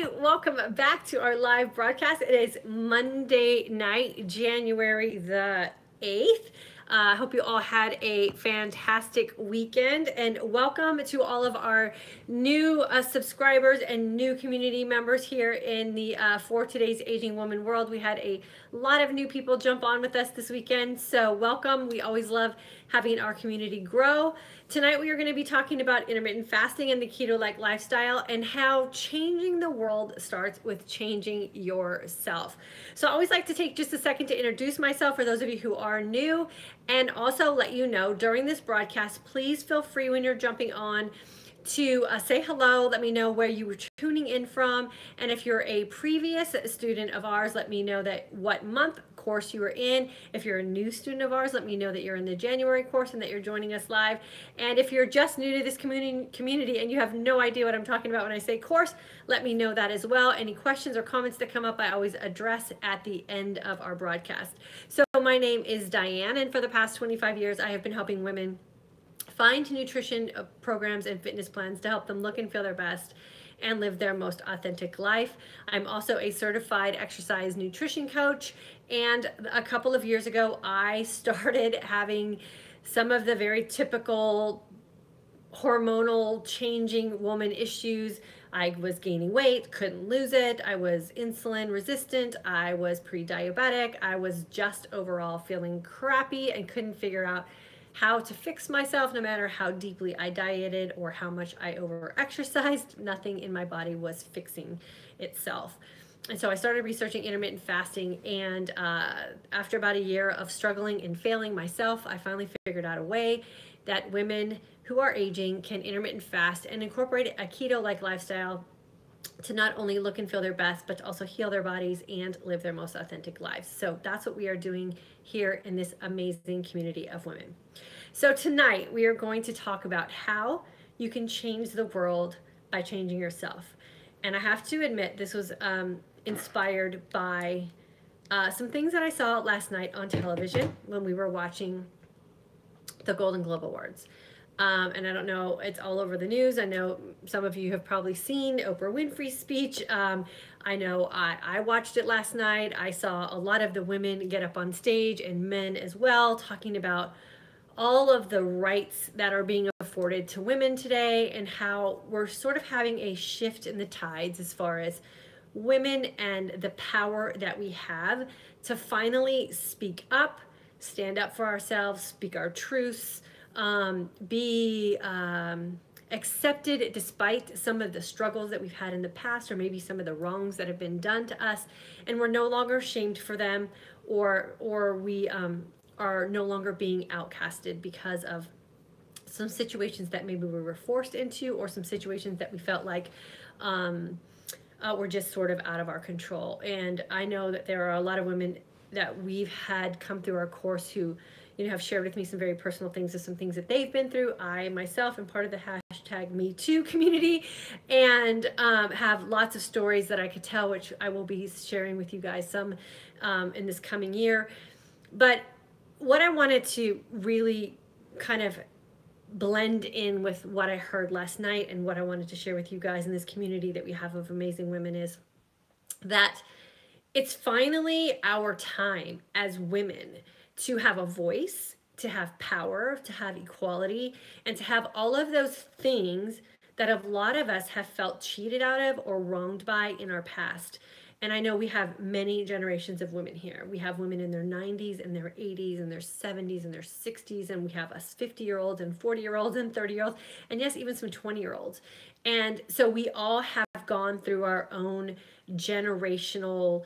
Hi, welcome back to our live broadcast. It is Monday night, January the 8th. I hope you all had a fantastic weekend, and welcome to all of our new subscribers and new community members here in the For Today's Aging Woman world. We had a lot of new people jump on with us this weekend, so welcome. We always love having our community grow. Tonight we are going to be talking about intermittent fasting and the keto-like lifestyle and how changing the world starts with changing yourself. So I always like to take just a second to introduce myself for those of you who are new, and also let you know during this broadcast, please feel free when you're jumping on to say hello. Let me know where you were tuning in from, and if you're a previous student of ours, let me know that what month course you were in. If you're a new student of ours, let me know that you're in the January course and that you're joining us live. And if you're just new to this community and you have no idea what I'm talking about when I say course, let me know that as well. Any questions or comments that come up, I always address at the end of our broadcast. So my name is Diane, and for the past 25 years, I have been helping women find nutrition programs and fitness plans to help them look and feel their best and live their most authentic life. I'm also a certified exercise nutrition coach, and a couple of years ago, I started having some of the very typical hormonal changing woman issues. I was gaining weight, couldn't lose it. I was insulin resistant. I was pre-diabetic. I was just overall feeling crappy and couldn't figure out how to fix myself no matter how deeply I dieted or how much I over-exercised. Nothing in my body was fixing itself. And so I started researching intermittent fasting, and after about a year of struggling and failing myself, I finally figured out a way that women who are aging can intermittent fast and incorporate a keto-like lifestyle to not only look and feel their best, but to also heal their bodies and live their most authentic lives. So that's what we are doing here in this amazing community of women. So tonight we are going to talk about how you can change the world by changing yourself. And I have to admit, this was inspired by some things that I saw last night on television when we were watching the Golden Globe Awards. And I don't know, it's all over the news. I know some of you have probably seen Oprah Winfrey's speech. I know I watched it last night. I saw a lot of the women get up on stage, and men as well, talking about all of the rights that are being afforded to women today and how we're sort of having a shift in the tides as far as women and the power that we have to finally speak up, stand up for ourselves, speak our truths, be accepted despite some of the struggles that we've had in the past, or maybe some of the wrongs that have been done to us, and we're no longer shamed for them, or we are no longer being outcasted because of some situations that maybe we were forced into, or some situations that we felt like were just sort of out of our control. And I know that there are a lot of women that we've had come through our course who have shared with me some very personal things of some things that they've been through. I myself am part of the #MeToo community, and have lots of stories that I could tell, which I will be sharing with you guys some in this coming year. But what I wanted to really kind of blend in with what I heard last night and what I wanted to share with you guys in this community that we have of amazing women is that it's finally our time as women to have a voice, to have power, to have equality, and to have all of those things that a lot of us have felt cheated out of or wronged by in our past. And I know we have many generations of women here. We have women in their 90s and their 80s and their 70s and their 60s, and we have us 50-year-olds and 40-year-olds and 30-year-olds, and yes, even some 20-year-olds. And so we all have gone through our own generational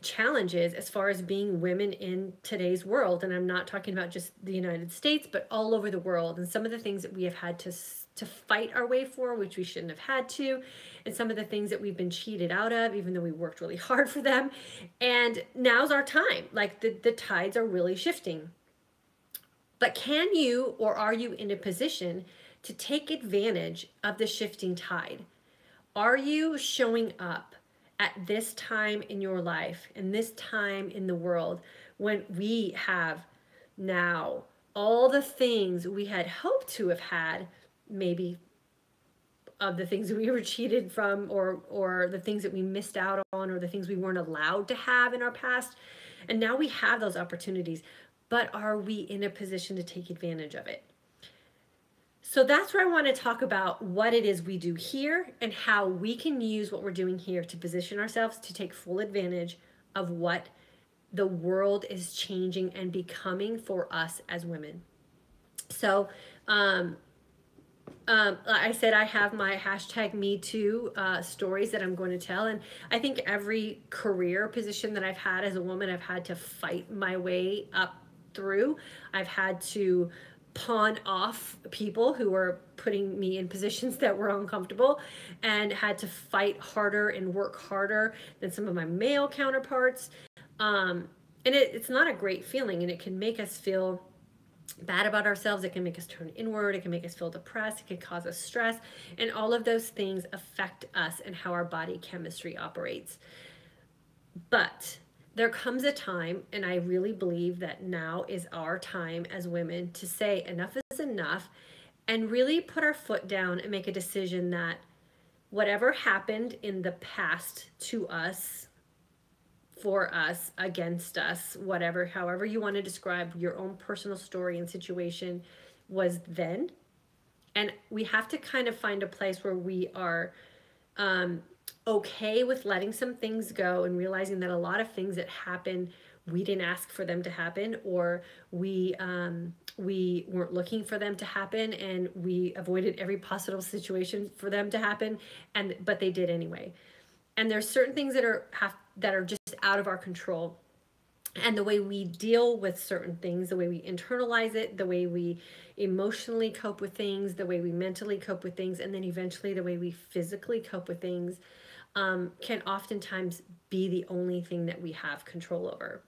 challenges as far as being women in today's world. And I'm not talking about just the United States, but all over the world. And some of the things that we have had to fight our way for, which we shouldn't have had to, and some of the things that we've been cheated out of, even though we worked really hard for them. And now's our time. Like the tides are really shifting. But can you, or are you in a position to take advantage of the shifting tide? Are you showing up at this time in your life and this time in the world when we have now all the things we had hoped to have had maybe of the things that we were cheated from, or the things that we missed out on, or the things we weren't allowed to have in our past. And now we have those opportunities, but are we in a position to take advantage of it? So that's where I want to talk about what it is we do here and how we can use what we're doing here to position ourselves to take full advantage of what the world is changing and becoming for us as women. So, I said I have my hashtag Me Too stories that I'm going to tell. And I think every career position that I've had as a woman, I've had to fight my way up through. I've had to pawn off people who were putting me in positions that were uncomfortable, and had to fight harder and work harder than some of my male counterparts. And it's not a great feeling, and it can make us feel bad about ourselves. It can make us turn inward. It can make us feel depressed. It can cause us stress. And all of those things affect us and how our body chemistry operates. But there comes a time, and I really believe that now is our time as women to say enough is enough, and really put our foot down and make a decision that whatever happened in the past to us, for us, against us, whatever, however you want to describe your own personal story and situation, was then. And we have to kind of find a place where we are okay with letting some things go, and realizing that a lot of things that happen, we didn't ask for them to happen, or we weren't looking for them to happen, and we avoided every possible situation for them to happen, but they did anyway. And there's certain things that are just out of our control. And the way we deal with certain things, the way we internalize it, the way we emotionally cope with things, the way we mentally cope with things, and then eventually the way we physically cope with things, can oftentimes be the only thing that we have control over.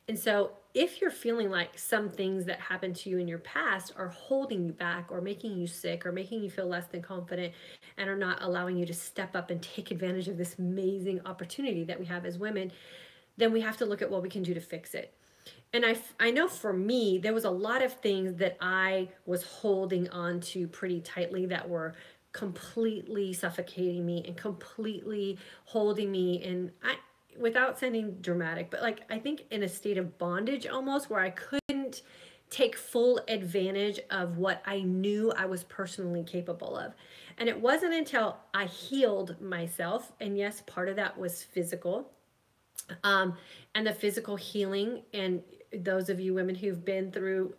And so if you're feeling like some things that happened to you in your past are holding you back, or making you sick, or making you feel less than confident, and are not allowing you to step up and take advantage of this amazing opportunity that we have as women, then we have to look at what we can do to fix it. And I know for me, there was a lot of things that I was holding on to pretty tightly that were completely suffocating me and completely holding me in, without sounding dramatic, but like, I think in a state of bondage almost, where I couldn't take full advantage of what I knew I was personally capable of. And it wasn't until I healed myself, and yes, part of that was physical, and the physical healing, and those of you women who've been through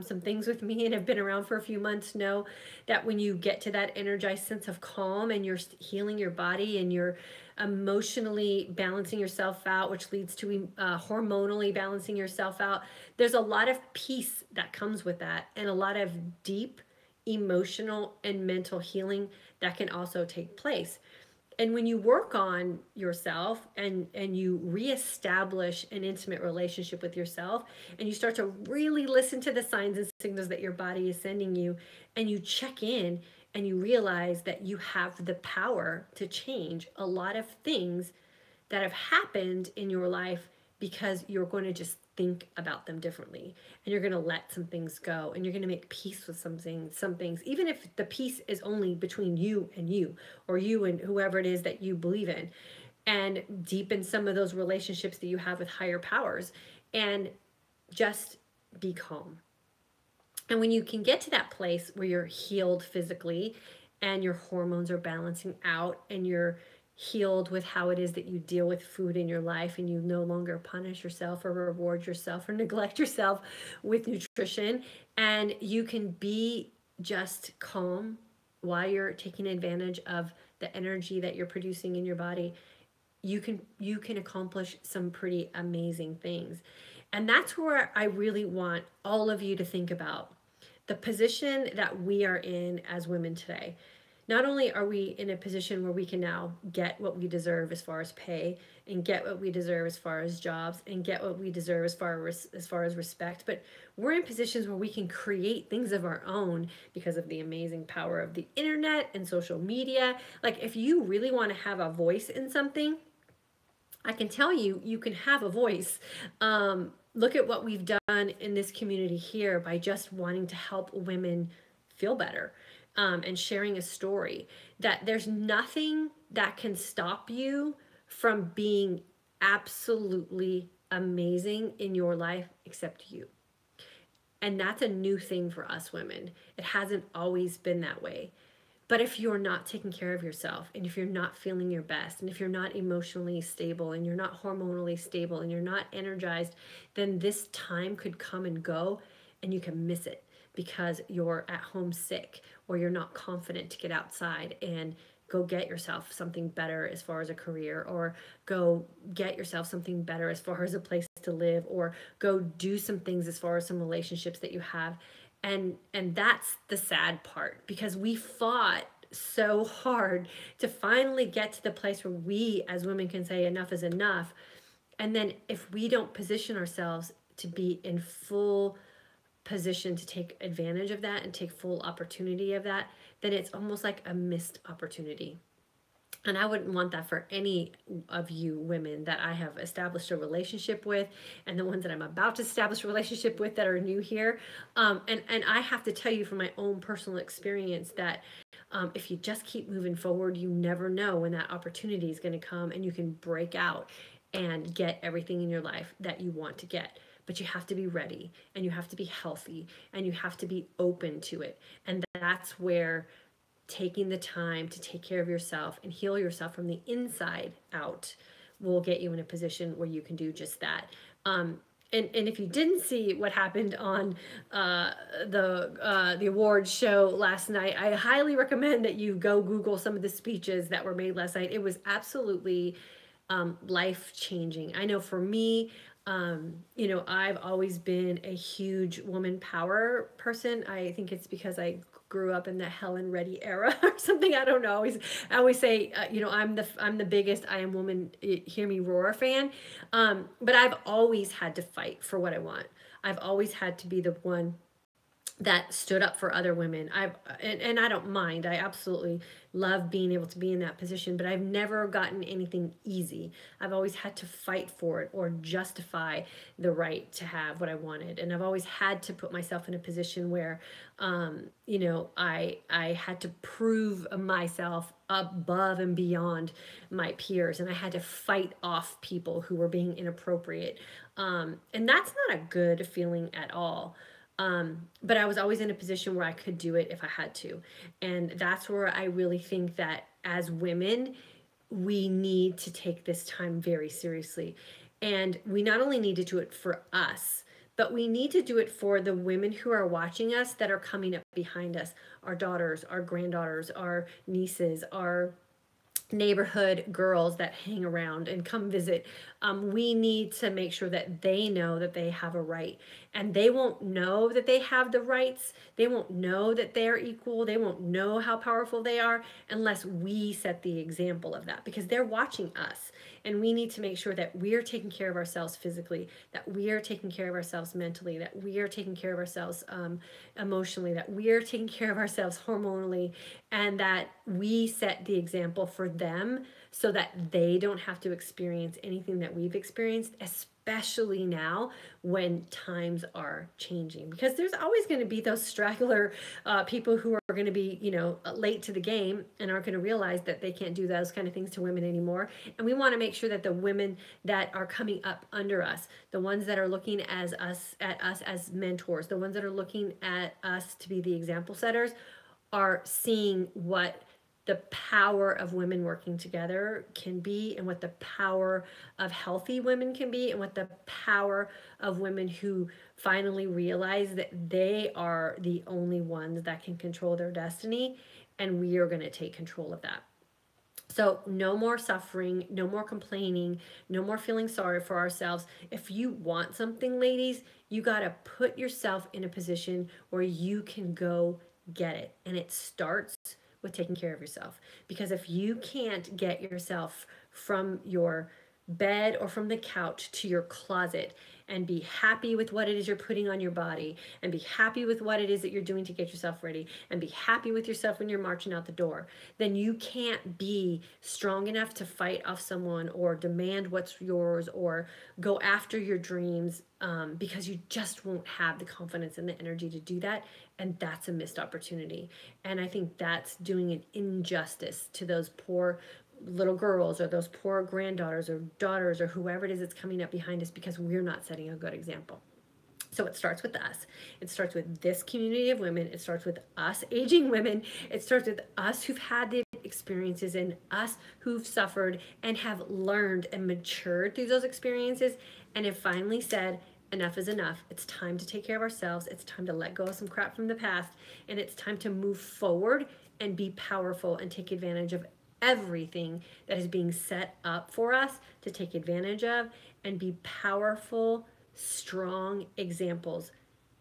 some things with me and have been around for a few months know that when you get to that energized sense of calm, and you're healing your body, and you're emotionally balancing yourself out, which leads to hormonally balancing yourself out, there's a lot of peace that comes with that, and a lot of deep emotional and mental healing that can also take place. And when you work on yourself, and you reestablish an intimate relationship with yourself, and you start to really listen to the signs and signals that your body is sending you, and you check in, and you realize that you have the power to change a lot of things that have happened in your life, because you're going to just think about them differently, and you're going to let some things go, and you're going to make peace with some things, even if the peace is only between you and you, or you and whoever it is that you believe in, and deepen some of those relationships that you have with higher powers, and just be calm. And when you can get to that place where you're healed physically, and your hormones are balancing out, and you're healed with how it is that you deal with food in your life, and you no longer punish yourself or reward yourself or neglect yourself with nutrition, and you can be just calm while you're taking advantage of the energy that you're producing in your body, you can accomplish some pretty amazing things. And that's where I really want all of you to think about the position that we are in as women today. Not only are we in a position where we can now get what we deserve as far as pay, and get what we deserve as far as jobs, and get what we deserve as far as respect, but we're in positions where we can create things of our own because of the amazing power of the internet and social media. Like, if you really want to have a voice in something, I can tell you, you can have a voice. Look at what we've done in this community here by just wanting to help women feel better. and sharing a story, that there's nothing that can stop you from being absolutely amazing in your life except you. And that's a new thing for us women. It hasn't always been that way. But if you're not taking care of yourself, and if you're not feeling your best, and if you're not emotionally stable, and you're not hormonally stable, and you're not energized, then this time could come and go and you can miss it because you're at home sick, or you're not confident to get outside and go get yourself something better as far as a career, or go get yourself something better as far as a place to live, or go do some things as far as some relationships that you have. And that's the sad part, because we fought so hard to finally get to the place where we as women can say enough is enough. And then if we don't position ourselves to be in full position to take advantage of that and take full opportunity of that, then it's almost like a missed opportunity. And I wouldn't want that for any of you women that I have established a relationship with, and the ones that I'm about to establish a relationship with that are new here. And I have to tell you from my own personal experience that if you just keep moving forward, you never know when that opportunity is going to come and you can break out and get everything in your life that you want to get. But you have to be ready, and you have to be healthy, and you have to be open to it. And that's where taking the time to take care of yourself and heal yourself from the inside out will get you in a position where you can do just that. And if you didn't see what happened on the awards show last night, I highly recommend that you go Google some of the speeches that were made last night. It was absolutely life changing. I know for me, I've always been a huge woman power person. I think it's because I grew up in the Helen Reddy era or something. I don't know. I always say, I'm the biggest I am woman, hear me roar fan. But I've always had to fight for what I want. I've always had to be the one that stood up for other women. And I don't mind. I absolutely love being able to be in that position, but I've never gotten anything easy. I've always had to fight for it or justify the right to have what I wanted. And I've always had to put myself in a position where, I had to prove myself above and beyond my peers, and I had to fight off people who were being inappropriate. And that's not a good feeling at all. But I was always in a position where I could do it if I had to. And that's where I really think that as women, we need to take this time very seriously. And we not only need to do it for us, but we need to do it for the women who are watching us that are coming up behind us, our daughters, our granddaughters, our nieces, our neighborhood girls that hang around and come visit. We need to make sure that they know that they have a right, and they won't know that they have the rights. They won't know that they're equal. They won't know how powerful they are unless we set the example of that, because they're watching us. And we need to make sure that we're taking care of ourselves physically, that we are taking care of ourselves mentally, that we are taking care of ourselves emotionally, that we are taking care of ourselves hormonally, and that we set the example for them so that they don't have to experience anything that we've experienced, especially now when times are changing. Because there's always going to be those straggler people who are going to be, late to the game and aren't going to realize that they can't do those kind of things to women anymore. And we want to make sure that the women that are coming up under us, the ones that are looking at us as mentors, the ones that are looking at us to be the example setters, are seeing what the power of women working together can be, and what the power of healthy women can be, and what the power of women who finally realize that they are the only ones that can control their destiny, and we are going to take control of that. So no more suffering, no more complaining, no more feeling sorry for ourselves. If you want something, ladies, you got to put yourself in a position where you can go get it. And it starts with taking care of yourself. Because if you can't get yourself from your bed or from the couch to your closet and be happy with what it is you're putting on your body, and be happy with what it is that you're doing to get yourself ready, and be happy with yourself when you're marching out the door, then you can't be strong enough to fight off someone or demand what's yours or go after your dreams, because you just won't have the confidence and the energy to do that. And that's a missed opportunity. And I think that's doing an injustice to those poor little girls or those poor granddaughters or daughters or whoever it is that's coming up behind us, because we're not setting a good example. So it starts with us. It starts with this community of women. It starts with us aging women. It starts with us who've had the experiences and us who've suffered and have learned and matured through those experiences and have finally said, enough is enough. It's time to take care of ourselves. It's time to let go of some crap from the past. And it's time to move forward and be powerful and take advantage of everything that is being set up for us to take advantage of, and be powerful, strong examples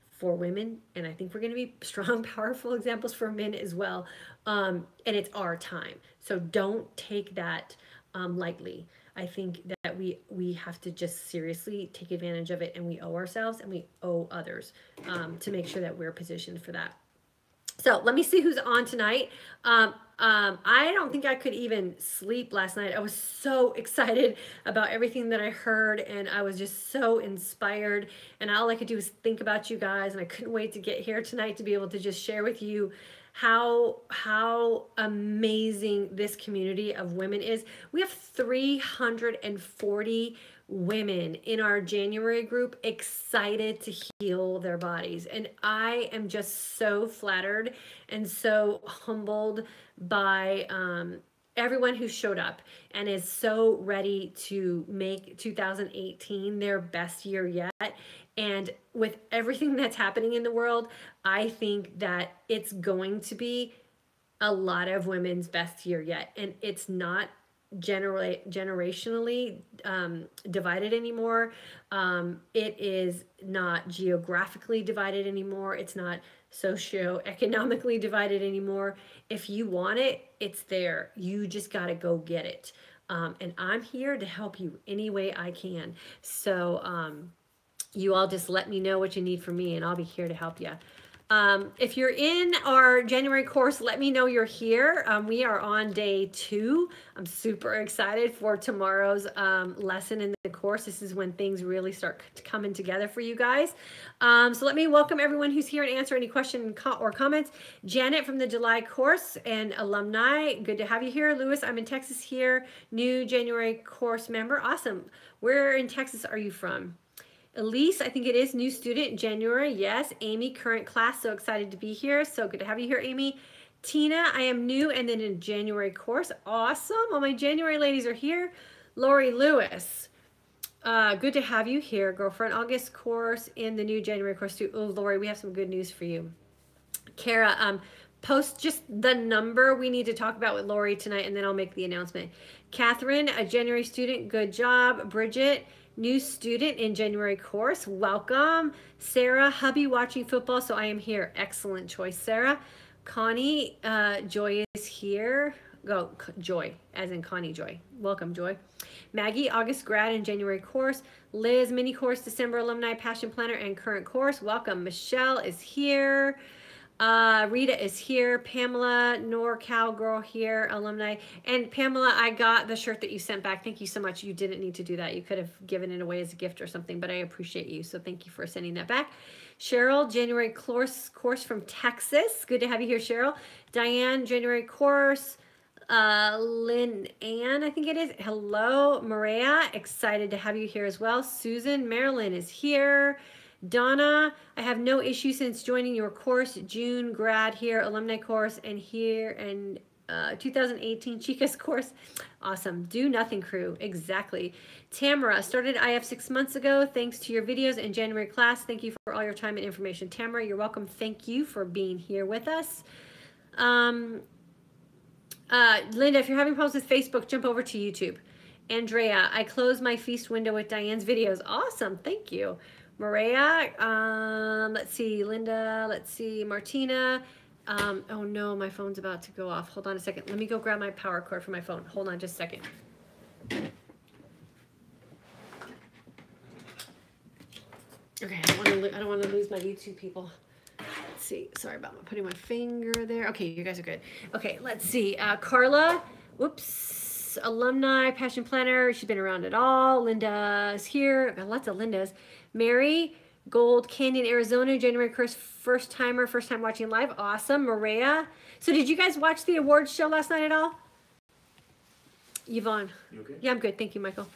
for women. And I think we're going to be strong, powerful examples for men as well. And it's our time. So don't take that lightly. I think that we have to just seriously take advantage of it, and we owe ourselves and we owe others to make sure that we're positioned for that. So let me see who's on tonight. I don't think I could even sleep last night. I was so excited about everything that I heard, and I was just so inspired. And all I could do was think about you guys, and I couldn't wait to get here tonight to be able to just share with you how amazing this community of women is. We have 340 women in our January group excited to heal their bodies. And I am just so flattered and so humbled by everyone who showed up and is so ready to make 2018 their best year yet. And with everything that's happening in the world, I think that it's going to be a lot of women's best year yet. And it's not generationally divided anymore. It is not geographically divided anymore. It's not socioeconomically divided anymore. If you want it, it's there. You just got to go get it. And I'm here to help you any way I can. So you all just let me know what you need from me, and I'll be here to help you. If you're in our January course, let me know you're here. We are on day 2. I'm super excited for tomorrow's lesson in the course. This is when things really start coming together for you guys. So let me welcome everyone who's here and answer any questions or comments. Janet from the July course and alumni, good to have you here. Lewis, I'm in Texas here. New January course member. Awesome. Where in Texas are you from? Elise, I think it is new student in January. Yes. Amy, current class. So excited to be here. So good to have you here, Amy. Tina, I am new and then in January course. Awesome. All my January ladies are here. Lori Lewis, good to have you here, girlfriend. August course in the new January course too. Oh, Lori, we have some good news for you. Kara, post just the number we need to talk about with Lori tonight, and then I'll make the announcement. Catherine, a January student. Good job. Bridget, new student in January course. Welcome. Sarah, hubby watching football, so I am here. Excellent choice, Sarah. Connie, Joy is here. Go, Joy, as in Connie Joy. Welcome, Joy. Maggie, August grad in January course. Liz, mini course, December alumni, passion planner, and current course. Welcome. Michelle is here. Rita is here. Pamela, NorCal girl here, alumni. And Pamela, I got the shirt that you sent back. Thank you so much. You didn't need to do that. You could have given it away as a gift or something, but I appreciate you. So thank you for sending that back. Cheryl, January course from Texas. Good to have you here, Cheryl. Diane, January course. Lynn Ann, I think it is. Hello, Maria. Excited to have you here as well. Susan, Marilyn is here. Donna, I have no issue since joining your course. June grad here, alumni course, and here and 2018 Chica's course. Awesome. Do nothing crew. Exactly. Tamara, started IF 6 months ago. Thanks to your videos and January class. Thank you for all your time and information. Tamara, you're welcome. Thank you for being here with us. Linda, if you're having problems with Facebook, jump over to YouTube. Andrea, I closed my feast window with Diane's videos. Awesome. Thank you. Maria, let's see, Linda, let's see, Martina. Oh no, my phone's about to go off. Hold on a second. Let me go grab my power cord for my phone. Hold on just a second. don't want to lose my YouTube people. Let's see. Sorry about putting my finger there. Okay, you guys are good. Okay, let's see. Carla, whoops, alumni, passion planner. She's been around it all. Linda's here. Got lots of Lindas. Mary, Gold Canyon, Arizona, January 1st, first time watching live. Awesome. Maria. So did you guys watch the awards show last night at all? Yvonne. You okay? Yeah, I'm good. Thank you, Michael.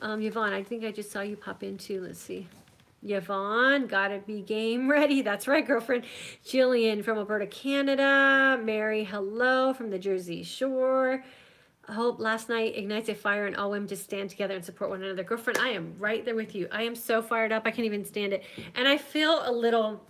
Yvonne, I think I just saw you pop in too. Let's see. Yvonne, gotta be game ready. That's right, girlfriend. Jillian from Alberta, Canada. Mary, hello from the Jersey Shore. I hope last night ignites a fire and all women just stand together and support one another. Girlfriend, I am right there with you. I am so fired up. I can't even stand it. And I feel a little,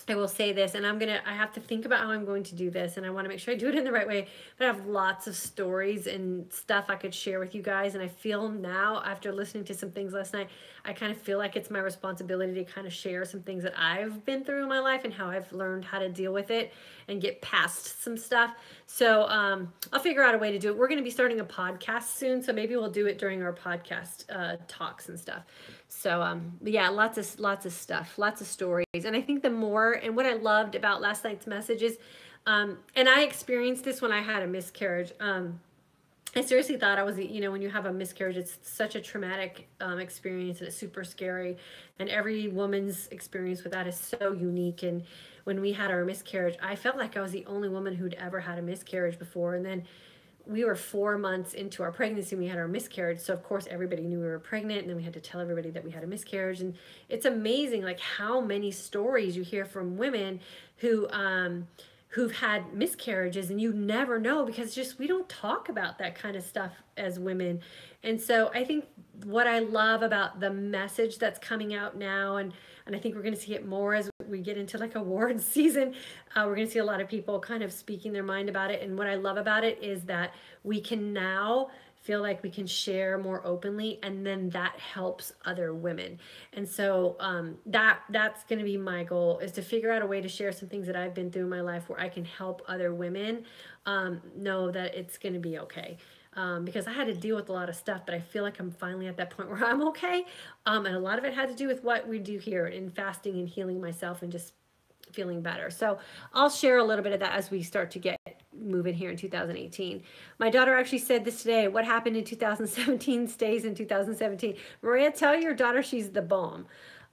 I will say this, and I have to think about how I'm going to do this, and I want to make sure I do it in the right way, but I have lots of stories and stuff I could share with you guys, and I feel now, after listening to some things last night, I kind of feel like it's my responsibility to kind of share some things that I've been through in my life and how I've learned how to deal with it and get past some stuff. So I'll figure out a way to do it. We're going to be starting a podcast soon, so maybe we'll do it during our podcast talks and stuff. So yeah, lots of stuff, lots of stories. And I think the more, and what I loved about last night's messages, and I experienced this when I had a miscarriage. I seriously thought I was, when you have a miscarriage, it's such a traumatic experience, and it's super scary. And every woman's experience with that is so unique. And when we had our miscarriage, I felt like I was the only woman who'd ever had a miscarriage before. And then we were 4 months into our pregnancy and we had our miscarriage. So of course everybody knew we were pregnant, and then we had to tell everybody that we had a miscarriage. And it's amazing like how many stories you hear from women who've had miscarriages, and you never know, because just we don't talk about that kind of stuff as women. And so I think what I love about the message that's coming out now, and I think we're going to see it more as we get into like awards season, we're going to see a lot of people kind of speaking their mind about it. And what I love about it is that we can now feel like we can share more openly, and then that helps other women. And so that's going to be my goal, is to figure out a way to share some things that I've been through in my life where I can help other women know that it's going to be okay. Because I had to deal with a lot of stuff, but I feel like I'm finally at that point where I'm okay. And a lot of it had to do with what we do here in fasting and healing myself and just feeling better. So I'll share a little bit of that as we start to get moving here in 2018. My daughter actually said this today: what happened in 2017 stays in 2017. Maria, tell your daughter she's the bomb.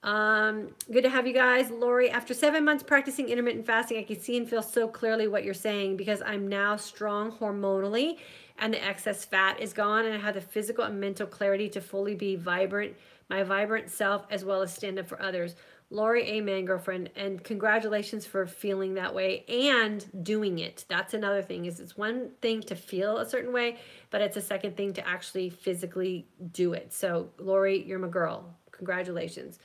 Good to have you guys. Lori, after 7 months practicing intermittent fasting, I can see and feel so clearly what you're saying, because I'm now strong hormonally and the excess fat is gone, and I have the physical and mental clarity to fully be my vibrant self, as well as stand up for others. Lori, amen, girlfriend. And congratulations for feeling that way and doing it. That's another thing, is it's one thing to feel a certain way, but it's a second thing to actually physically do it. So Lori, you're my girl. Congratulations.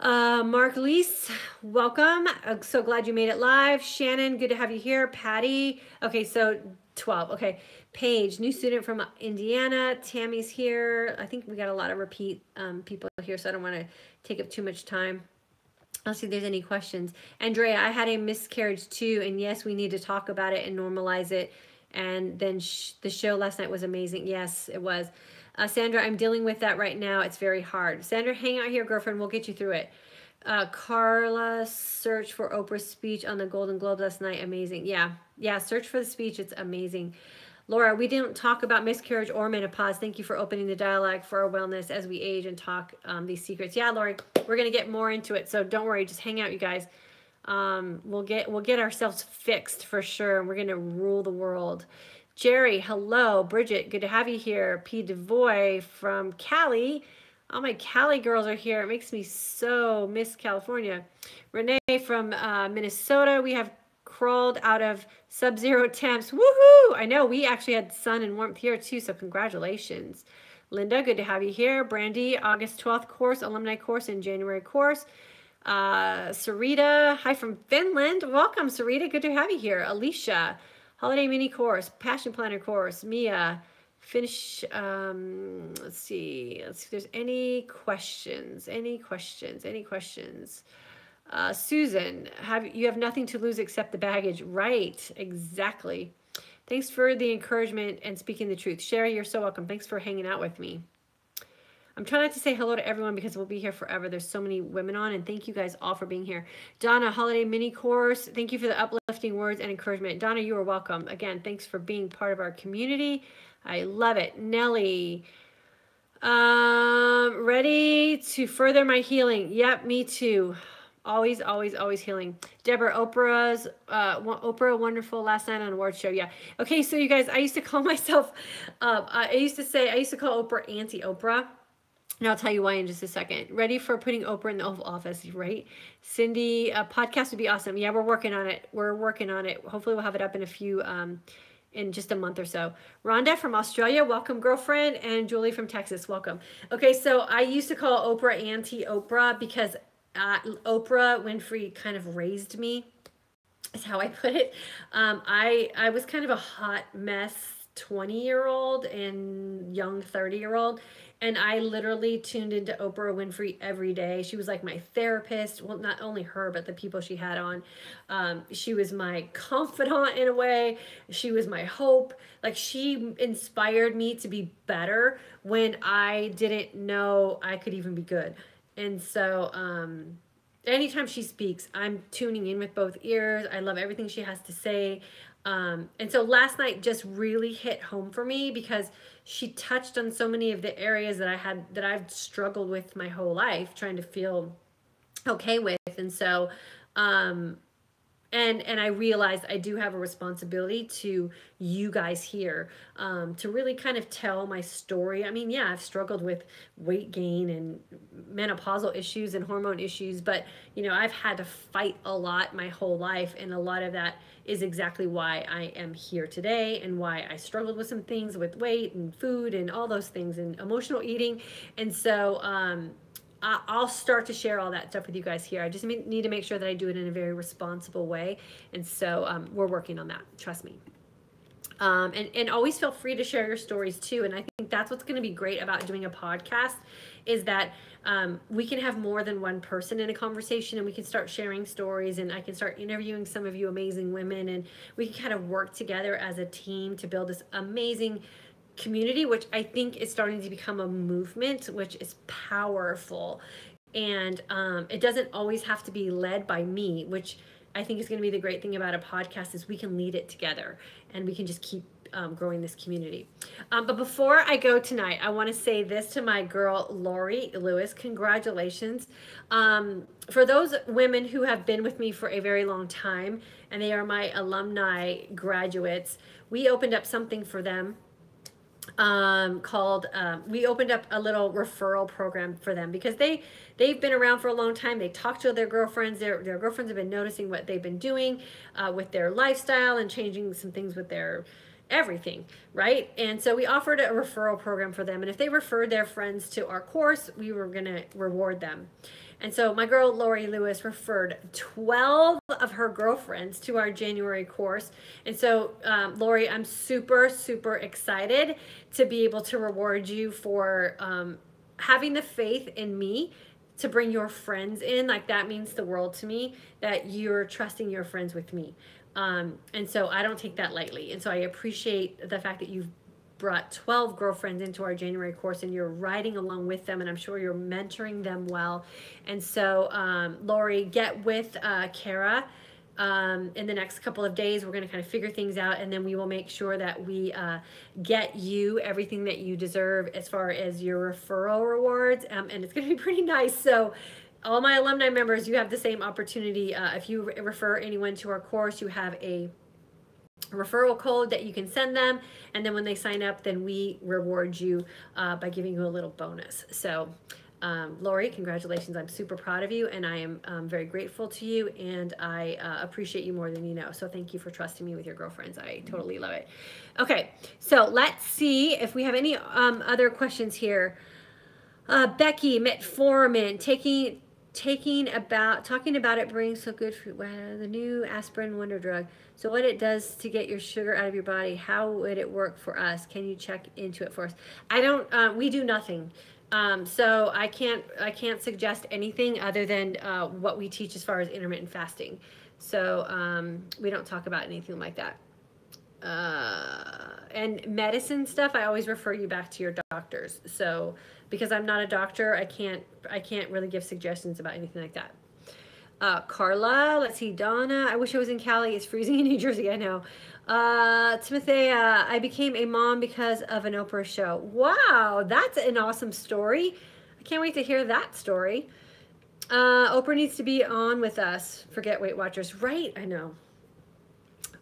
Mark Leese, welcome. So glad you made it live. Shannon, good to have you here. Patty, okay, so 12. Okay, Paige, new student from Indiana. Tammy's here. I think we got a lot of repeat people here, so I don't want to take up too much time. I'll see if there's any questions. Andrea, I had a miscarriage too, and yes, we need to talk about it and normalize it. And then the show last night was amazing. Yes, it was. Sandra, I'm dealing with that right now. It's very hard. Sandra, hang out here, girlfriend. We'll get you through it. Carla, search for Oprah's speech on the Golden Globe last night. Amazing. Yeah, search for the speech. It's amazing. Laura, we didn't talk about miscarriage or menopause. Thank you for opening the dialogue for our wellness as we age and talk these secrets. Yeah, Lori, we're going to get more into it. So don't worry. Just hang out, you guys. We'll get ourselves fixed for sure. We're going to rule the world. Jerry, hello. Bridget, good to have you here. P. DeVoy from Cali. All my Cali girls are here. It makes me so miss California. Renee from Minnesota. We have crawled out of sub-zero temps. Woohoo! I know we actually had sun and warmth here too, so congratulations. Linda, good to have you here. Brandy, August 12th course, alumni course, and January course. Sarita, hi from Finland. Welcome, Sarita. Good to have you here. Alicia, holiday mini course, passion planner course. Mia, finish. Let's see if there's any questions. Susan, you have nothing to lose except the baggage. Right, exactly. Thanks for the encouragement and speaking the truth. Sherry, you're so welcome. Thanks for hanging out with me. I'm trying not to say hello to everyone because we'll be here forever. There's so many women on, and thank you guys all for being here. Donna, holiday mini course. Thank you for the uplifting words and encouragement. Donna, you are welcome. Again, thanks for being part of our community. I love it. Nelly, ready to further my healing. Yep, me too. Always, always, always healing. Deborah, Oprah, wonderful last night on award show. Yeah. Okay, so you guys, I used to call myself, I used to call Oprah Auntie Oprah. And I'll tell you why in just a second. Ready for putting Oprah in the Oval Office, right? Cindy, a podcast would be awesome. Yeah, we're working on it. Hopefully we'll have it up in a few, in just a month or so. Rhonda from Australia, welcome, girlfriend. And Julie from Texas, welcome. Okay, so I used to call Oprah Auntie Oprah because Oprah Winfrey kind of raised me, is how I put it. I was kind of a hot mess 20-year-old and young 30-year-old. And I literally tuned into Oprah Winfrey every day. She was like my therapist. Well, not only her, but the people she had on. She was my confidant in a way. She was my hope. Like, she inspired me to be better when I didn't know I could even be good. And so anytime she speaks, I'm tuning in with both ears. I love everything she has to say. And so last night just really hit home for me because she touched on so many of the areas that I've struggled with my whole life, trying to feel okay with. And so, and I realized I do have a responsibility to you guys here, to really kind of tell my story. I mean, yeah, I've struggled with weight gain and menopausal issues and hormone issues, but you know, I've had to fight a lot my whole life, and a lot of that is exactly why I am here today and why I struggled with some things with weight and food and all those things and emotional eating. And so I'll start to share all that stuff with you guys here. I just need to make sure that I do it in a very responsible way. And so we're working on that. Trust me. And always feel free to share your stories too. And I think that's what's going to be great about doing a podcast is that we can have more than one person in a conversation, and we can start sharing stories, and I can start interviewing some of you amazing women, and we can kind of work together as a team to build this amazing community, which I think is starting to become a movement, which is powerful. And it doesn't always have to be led by me, which I think is going to be the great thing about a podcast is we can lead it together, and we can just keep growing this community. But before I go tonight, I want to say this to my girl, Lori Lewis. Congratulations. For those women who have been with me for a very long time, and they are my alumni graduates, we opened up something for them called we opened up a little referral program for them because they've been around for a long time. They talk to their girlfriends. Their girlfriends have been noticing what they've been doing with their lifestyle and changing some things with their everything, right? And so we offered a referral program for them, and if they referred their friends to our course, we were gonna reward them. And so my girl Lori Lewis referred 12 of her girlfriends to our January course. And so Lori, I'm super, super excited to be able to reward you for having the faith in me to bring your friends in. Like, that means the world to me, that you're trusting your friends with me. And so I don't take that lightly. And so I appreciate the fact that you've brought 12 girlfriends into our January course, and you're riding along with them, and I'm sure you're mentoring them well. And so Lori, get with Kara in the next couple of days. We're going to kind of figure things out, and then we will make sure that we get you everything that you deserve as far as your referral rewards, and it's going to be pretty nice. So all my alumni members, you have the same opportunity. If you refer anyone to our course, you have a referral code that you can send them, and then when they sign up, then we reward you by giving you a little bonus. So Lori, congratulations. I'm super proud of you, and I am very grateful to you, and I appreciate you more than you know. So thank you for trusting me with your girlfriends. I totally love it. Okay, so let's see if we have any other questions here. Becky, metformin, talking about it brings so good for the new aspirin wonder drug. So what it does to get your sugar out of your body, how would it work for us? Can you check into it for us? I don't, we do nothing. So I can't suggest anything other than what we teach as far as intermittent fasting. So we don't talk about anything like that. and medicine stuff, I always refer you back to your doctors. So because I'm not a doctor, I can't really give suggestions about anything like that. Carla, let's see, Donna, I wish I was in Cali. It's freezing in New Jersey, I know. Timothea, I became a mom because of an Oprah show. Wow, that's an awesome story. I can't wait to hear that story. Oprah needs to be on with us. Forget Weight Watchers. Right, I know.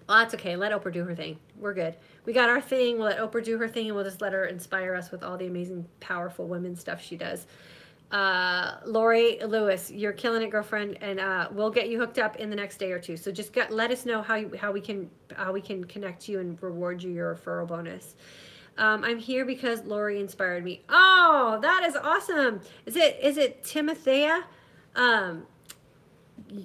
Well, that's okay. Let Oprah do her thing. We're good. We got our thing. We'll let Oprah do her thing, and we'll just let her inspire us with all the amazing, powerful women stuff she does. Lori Lewis, you're killing it, girlfriend, and we'll get you hooked up in the next day or two. So just let us know how we can connect you and reward you your referral bonus. I'm here because Lori inspired me. Oh, that is awesome. Is it Timothea?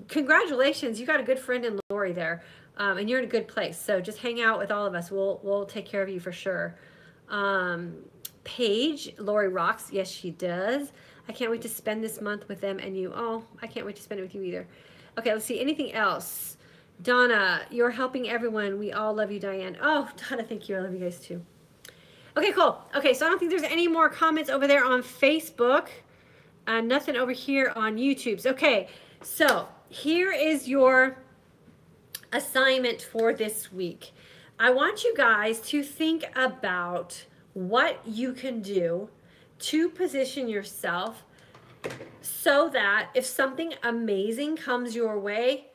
Congratulations, you got a good friend in Lori there. And you're in a good place. So just hang out with all of us. We'll take care of you for sure. Paige, Lori rocks. Yes, she does. I can't wait to spend this month with them and you. Oh, I can't wait to spend it with you either. Okay, let's see. Anything else? Donna, you're helping everyone. We all love you, Diane. Oh, Donna, thank you. I love you guys too. Okay, cool. Okay, so I don't think there's any more comments over there on Facebook. Nothing over here on YouTube. Okay, so here is your assignment for this week. I want you guys to think about what you can do to position yourself so that if something amazing comes your way,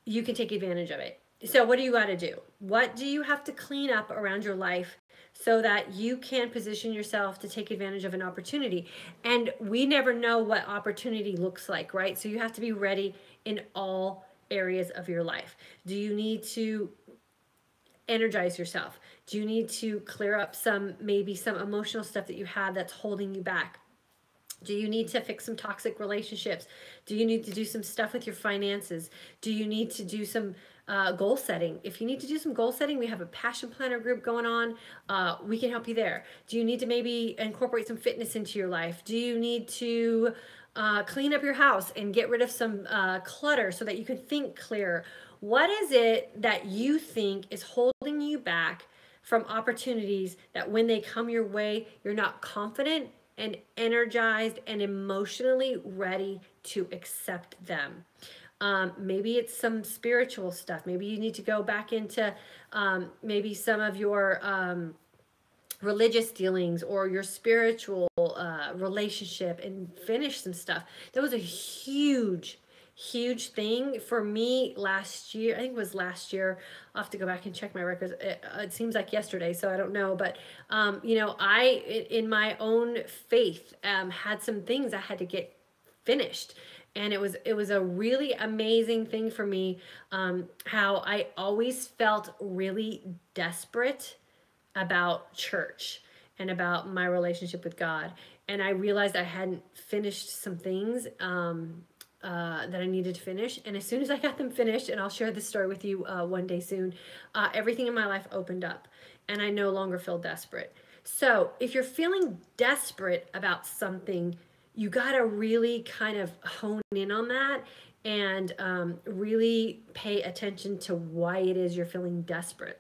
you can take advantage of it. So what do you got to do? What do you have to clean up around your life so that you can position yourself to take advantage of an opportunity? And we never know what opportunity looks like, right? So you have to be ready in all areas of your life. Do you need to energize yourself? Do you need to clear up maybe some emotional stuff that you had that's holding you back? Do you need to fix some toxic relationships? Do you need to do some stuff with your finances? Do you need to do some goal setting? If you need to do some goal setting, we have a passion planner group going on. We can help you there. Do you need to maybe incorporate some fitness into your life? Do you need to clean up your house and get rid of some clutter so that you can think clear? What is it that you think is holding you back from opportunities that when they come your way, you're not confident and energized and emotionally ready to accept them? Maybe it's some spiritual stuff. Maybe you need to go back into maybe some of your religious dealings or your spiritual relationship and finish some stuff. That was a huge thing for me last year. I think it was last year. I'll have to go back and check my records. It seems like yesterday, so I don't know. But, you know, in my own faith, had some things I had to get finished. And it was a really amazing thing for me, how I always felt really desperate about church and about my relationship with God. And I realized I hadn't finished some things that I needed to finish. And as soon as I got them finished, and I'll share this story with you one day soon, everything in my life opened up and I no longer feel desperate. So if you're feeling desperate about something, you got to really kind of hone in on that and really pay attention to why it is you're feeling desperate.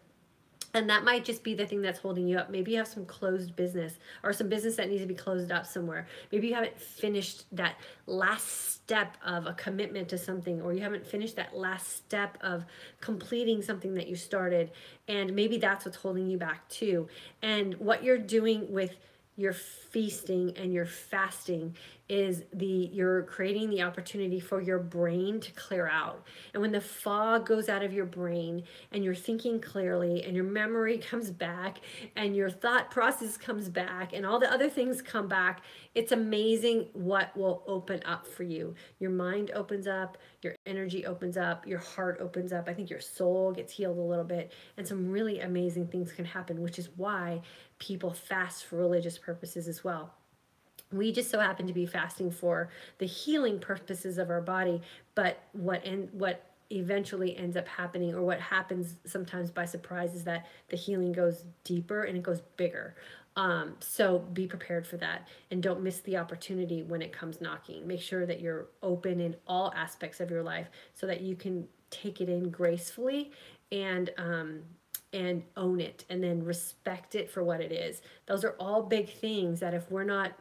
And that might just be the thing that's holding you up. Maybe you have some closed business or some business that needs to be closed up somewhere. Maybe you haven't finished that last step of a commitment to something, or you haven't finished that last step of completing something that you started. And maybe that's what's holding you back too. And what you're doing with your feasting and your fasting is you're creating the opportunity for your brain to clear out. And when the fog goes out of your brain and you're thinking clearly and your memory comes back and your thought process comes back and all the other things come back, it's amazing what will open up for you. Your mind opens up, your energy opens up, your heart opens up. I think your soul gets healed a little bit, and some really amazing things can happen, which is why people fast for religious purposes as well. We just so happen to be fasting for the healing purposes of our body, but what eventually ends up happening, or what happens sometimes by surprise, is that the healing goes deeper and it goes bigger. So be prepared for that, and don't miss the opportunity when it comes knocking. Make sure that you're open in all aspects of your life so that you can take it in gracefully and and own it, and then respect it for what it is. Those are all big things that if we're not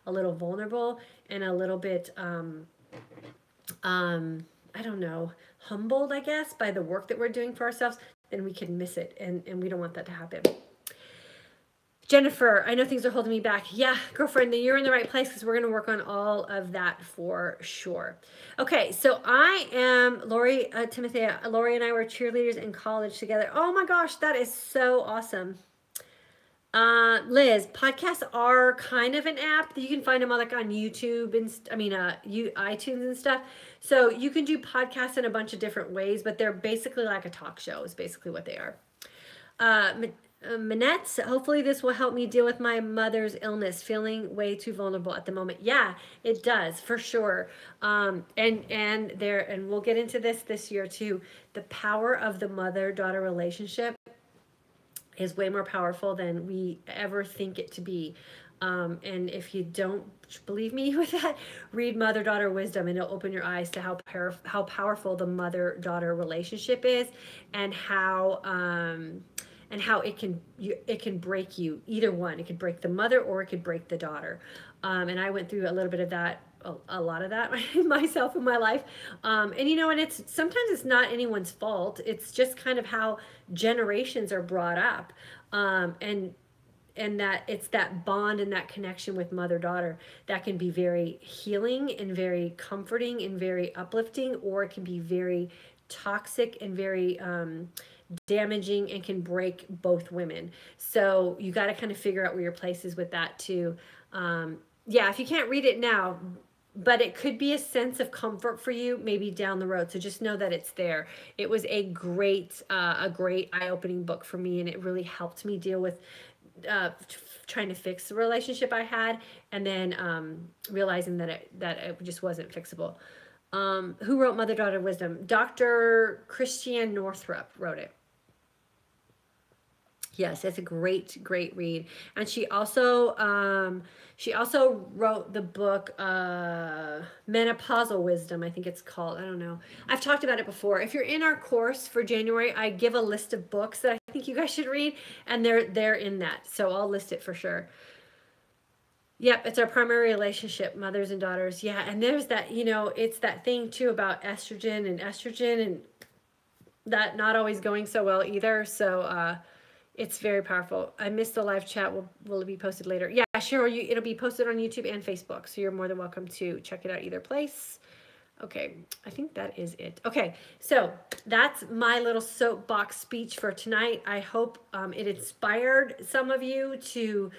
a little vulnerable and a little bit I don't know, humbled, I guess, by the work that we're doing for ourselves, then we can miss it, and we don't want that to happen. Jennifer, I know things are holding me back. Yeah, girlfriend, then you're in the right place, because we're going to work on all of that for sure. Okay, so I am Lori, Timothea. Lori and I were cheerleaders in college together. Oh my gosh, that is so awesome. Liz, podcasts are kind of an app. You can find them on, like, on YouTube and iTunes and stuff. So you can do podcasts in a bunch of different ways, but they're basically like a talk show is basically what they are. Manette, hopefully this will help me deal with my mother's illness, feeling way too vulnerable at the moment. Yeah, it does, for sure. And we'll get into this year too. The power of the mother-daughter relationship is way more powerful than we ever think it to be. And if you don't believe me with that, read Mother-Daughter Wisdom, and it'll open your eyes to how powerful the mother-daughter relationship is, and how it can break you. Either one, it could break the mother or it could break the daughter. And I went through a little bit of that, a lot of that myself in my life. And sometimes it's not anyone's fault. It's just kind of how generations are brought up. And that it's that bond and that connection with mother-daughter that can be very healing and very comforting and very uplifting, or it can be very toxic and very damaging and can break both women. So you got to kind of figure out where your place is with that too. Yeah, if you can't read it now, but it could be a sense of comfort for you maybe down the road. So just know that it's there. It was a great eye-opening book for me, and it really helped me deal with trying to fix the relationship I had, and then realizing that it just wasn't fixable. Who wrote Mother-Daughter Wisdom? Dr. Christiane Northrup wrote it. Yes, it's a great read. And she also wrote the book Menopausal Wisdom, I think it's called. I don't know. I've talked about it before. If you're in our course for January, I give a list of books that I think you guys should read, and they're in that. So I'll list it for sure. Yep, it's our primary relationship, mothers and daughters. Yeah, and there's that, it's that thing too about estrogen and that not always going so well either. So it's very powerful. I missed the live chat. Will it be posted later? Yeah, sure. It'll be posted on YouTube and Facebook. So you're more than welcome to check it out either place. Okay, I think that is it. Okay, so that's my little soapbox speech for tonight. I hope it inspired some of you to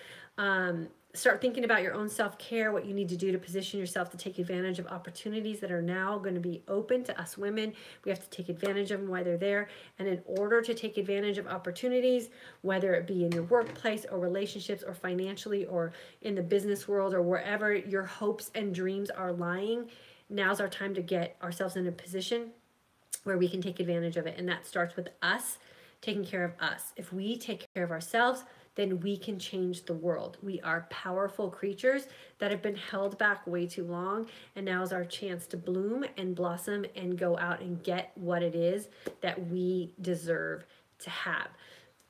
start thinking about your own self-care, what you need to do to position yourself to take advantage of opportunities that are now going to be open to us women. We have to take advantage of them while they're there. And in order to take advantage of opportunities, whether it be in your workplace or relationships or financially or in the business world or wherever your hopes and dreams are lying, now's our time to get ourselves in a position where we can take advantage of it. And that starts with us taking care of us. If we take care of ourselves, then we can change the world. We are powerful creatures that have been held back way too long, and now is our chance to bloom and blossom and go out and get what it is that we deserve to have.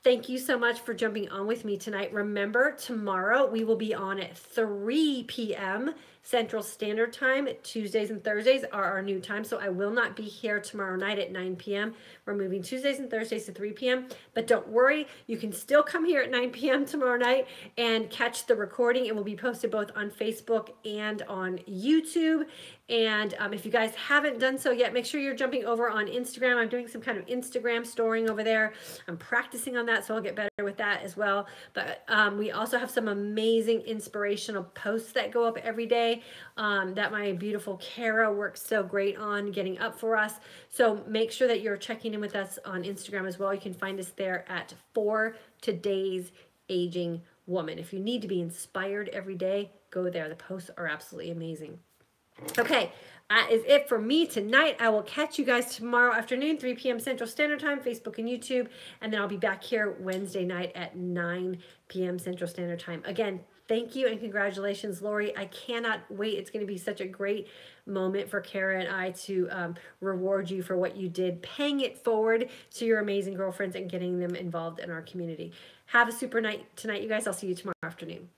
Thank you so much for jumping on with me tonight. Remember, tomorrow we will be on at 3 p.m. Central Standard Time. Tuesdays and Thursdays are our new time, so I will not be here tomorrow night at 9 p.m. We're moving Tuesdays and Thursdays to 3 p.m. But don't worry, you can still come here at 9 p.m. tomorrow night and catch the recording. It will be posted both on Facebook and on YouTube. And if you guys haven't done so yet, make sure you're jumping over on Instagram. I'm doing some kind of Instagram storing over there. I'm practicing on that, so I'll get better with that as well. But we also have some amazing inspirational posts that go up every day that my beautiful Kara works so great on getting up for us. So make sure that you're checking in with us on Instagram as well. You can find us there at For Today's Aging Woman. If you need to be inspired every day, go there. The posts are absolutely amazing. Okay, that is it for me tonight. I will catch you guys tomorrow afternoon, 3 p.m. Central Standard Time, Facebook and YouTube. And then I'll be back here Wednesday night at 9 p.m. Central Standard Time. Again, Thank you and congratulations, Lori. I cannot wait. It's going to be such a great moment for Kara and I to reward you for what you did, paying it forward to your amazing girlfriends and getting them involved in our community. Have a super night tonight, you guys. I'll see you tomorrow afternoon.